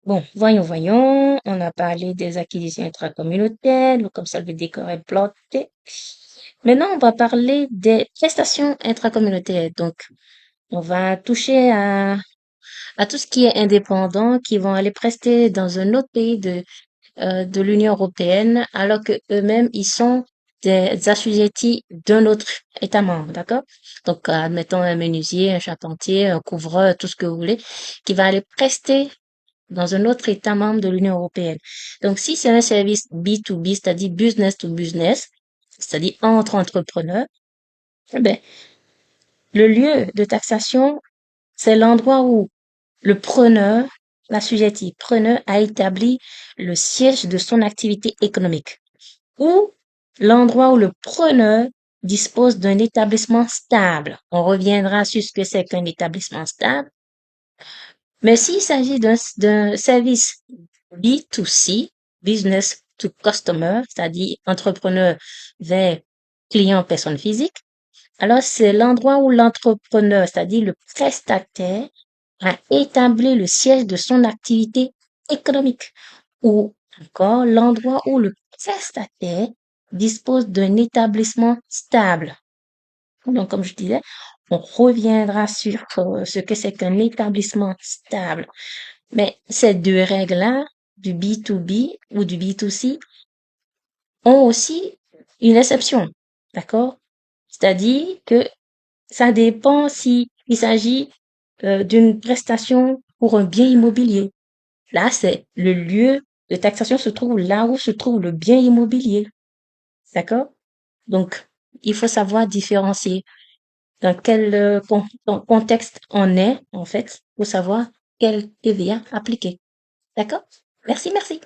Bon, voyons. On a parlé des acquisitions intracommunautaires, comme ça le décor est planté. Maintenant, on va parler des prestations intracommunautaires. Donc, on va toucher à tout ce qui est indépendant, qui vont aller prester dans un autre pays de l'Union européenne, alors que eux-mêmes, ils sont des assujettis d'un autre État membre, d'accord? Donc, admettons un menuisier, un charpentier, un couvreur, tout ce que vous voulez, qui va aller prester dans un autre État membre de l'Union européenne. Donc, si c'est un service B2B, c'est-à-dire business to business, c'est-à-dire entre entrepreneurs, eh ben, le lieu de taxation, c'est l'endroit où le preneur, l'assujetti preneur a établi le siège de son activité économique ou l'endroit où le preneur dispose d'un établissement stable. On reviendra sur ce que c'est qu'un établissement stable. Mais s'il s'agit d'un service B2C, business to customer, c'est-à-dire entrepreneur vers client personne physique, alors c'est l'endroit où l'entrepreneur, c'est-à-dire le prestataire, a établi le siège de son activité économique ou encore l'endroit où le prestataire dispose d'un établissement stable. Donc, comme je disais, on reviendra sur ce que c'est qu'un établissement stable. Mais ces deux règles-là, du B2B ou du B2C, ont aussi une exception, d'accord? C'est-à-dire que ça dépend si il s'agit d'une prestation pour un bien immobilier. Là, c'est le lieu de taxation se trouve là où se trouve le bien immobilier, d'accord? Donc, il faut savoir différencier dans quel contexte on est, en fait, pour savoir quel TVA appliquer. D'accord? Merci, merci.